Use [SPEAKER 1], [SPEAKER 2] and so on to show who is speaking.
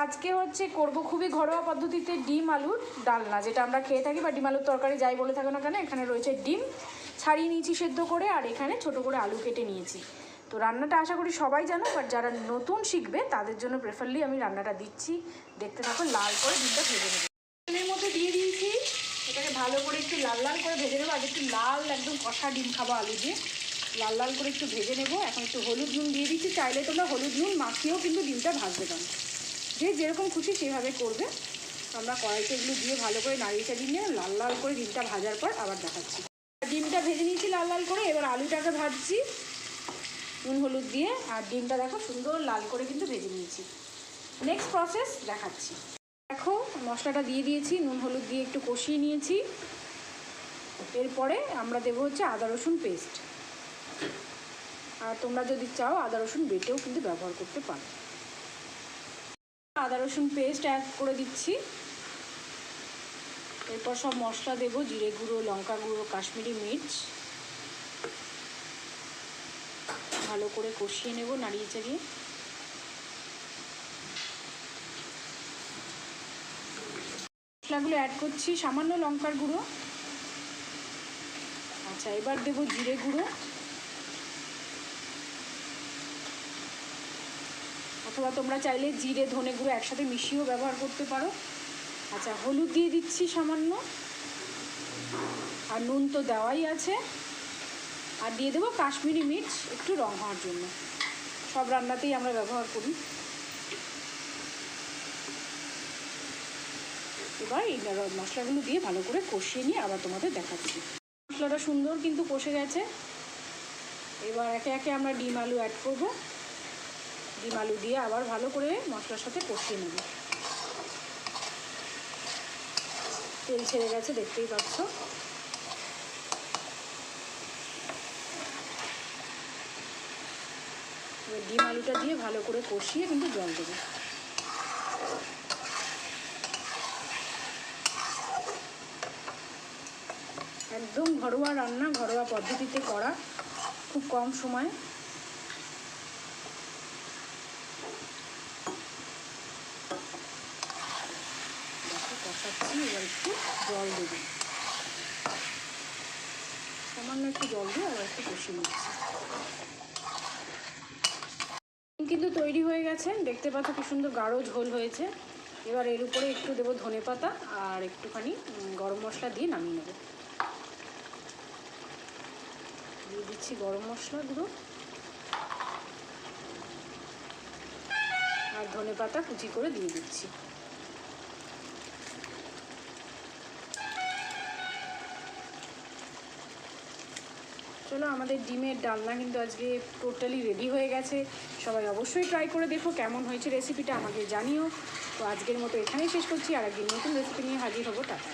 [SPEAKER 1] আজকে হচ্ছে করব খুবই ঘরোয়া পদ্ধতিতে ডিম আলুর ডালনা, যেটা আমরা খেয়ে থাকি বা ডিম আলুর তরকারি যাই বলে থাকো না কেন। এখানে রয়েছে ডিম ছাড়িয়ে নিয়েছি সেদ্ধ করে, আর এখানে ছোট করে আলু কেটে নিয়েছি। তো রান্নাটা আশা করি সবাই জানো, বাট যারা নতুন শিখবে তাদের জন্য প্রেফারলি আমি রান্নাটা দিচ্ছি। দেখতে থাকো। লাল করে ডিমটা ভেজে নেব। তেলের মধ্যে দিয়ে দিয়েছি, এটাকে ভালো করে একটু লাল লাল করে ভেজে নেবো। আর একটু লাল একদম কষা ডিম খাবো আলু দিয়ে, লাল লাল করে একটু ভেজে নেবো। এখন একটু হলুদ নুন দিয়ে দিচ্ছি, চাইলে তোমরা হলুদ নুন মাখিয়েও কিন্তু ডিমটা ভাজতে পারো, যে যেরকম খুশি সেভাবে করবে। আমরা কড়াইতে এগুলো দিয়ে ভালো করে নাড়িয়ে চাড়িয়ে নিয়ে লাল লাল করে ডিমটা ভাজার পর আবার দেখাচ্ছি। ডিমটা ভেজে নিয়েছি লাল লাল করে, এবার আলুটাকে ভাজছি নুন হলুদ দিয়ে। আর ডিমটা দেখো সুন্দর লাল করে কিন্তু ভেজে নিয়েছি। নেক্সট প্রসেস দেখাচ্ছি। দেখো মশলাটা দিয়ে দিয়েছি, নুন হলুদ দিয়ে একটু কষিয়ে নিয়েছি। এরপরে আমরা দেবো হচ্ছে আদা রসুন পেস্ট, আর তোমরা যদি চাও আদা রসুন বেটেও কিন্তু ব্যবহার করতে পারো। আদা রসুন পেস্ট অ্যাড করে দিচ্ছি। এরপর সব মশলা দেবো, জিরে গুঁড়ো, লঙ্কা গুঁড়ো, কাশ্মীরি মির্চ। ভালো করে কষিয়ে নেব নাড়িয়ে চাড়িয়ে। মশলাগুলো অ্যাড করছি, সামান্য লঙ্কার গুঁড়ো। আচ্ছা, এবার দেবো জিরে গুঁড়ো, অথবা তোমরা চাইলে জিরে ধনে গুঁড়ো একসাথে মিশিয়েও ব্যবহার করতে পারো। আচ্ছা, হলুদ দিয়ে দিচ্ছি সামান্য, আর নুন তো দেওয়াই আছে। আর দিয়ে দেবো কাশ্মীরি মির্চ, একটু রং হওয়ার জন্য। সব রান্নাতেই আমরা ব্যবহার করি। এবার এই মশলাগুলো দিয়ে ভালো করে কষিয়ে নিয়ে আবার তোমাদের দেখাচ্ছি। মশলাটা সুন্দর কিন্তু কষে গেছে। এবার একে একে আমরা ডিম আলু অ্যাড করবো। ডিম আলু দিয়ে আবার ভালো করে মশলার সাথে কষিয়ে নেব। তেল ছেড়ে গেছে, দেখতেই পাচ্ছ। এবার ডিম আলুটা দিয়ে ভালো করে কষিয়ে কিন্তু জল দেবো। একদম ঘরোয়া রান্না, ঘরোয়া পদ্ধতিতে করা, খুব কম সময়। কষাচ্ছি, এবার একটু জল দেবো, সামান্য একটু জল দিয়ে আবার একটু কষিয়ে নিচ্ছি। কিন্তু তৈরি হয়ে গেছে, দেখতে পাচ্ছ কি সুন্দর গাঢ় ঝোল হয়েছে। এবার এর উপরে একটু দেবো ধনেপাতা আর একটুখানি গরম মশলা দিয়ে নামিয়ে নেব। দিয়ে দিচ্ছি গরম মশলা গুঁড়ো আর ধনেপাতা কুচি করে দিয়ে দিচ্ছি। চলো, আমাদের ডিমের ডালনা কিন্তু আজকে টোটালি রেডি হয়ে গেছে। সবাই অবশ্যই ট্রাই করে দেখো কেমন হয়েছে রেসিপিটা, আমাকে জানিও। তো আজকের মতো এখানেই শেষ করছি, আর একদিন নতুন রেসিপি নিয়ে হাজির হবো। টাটা।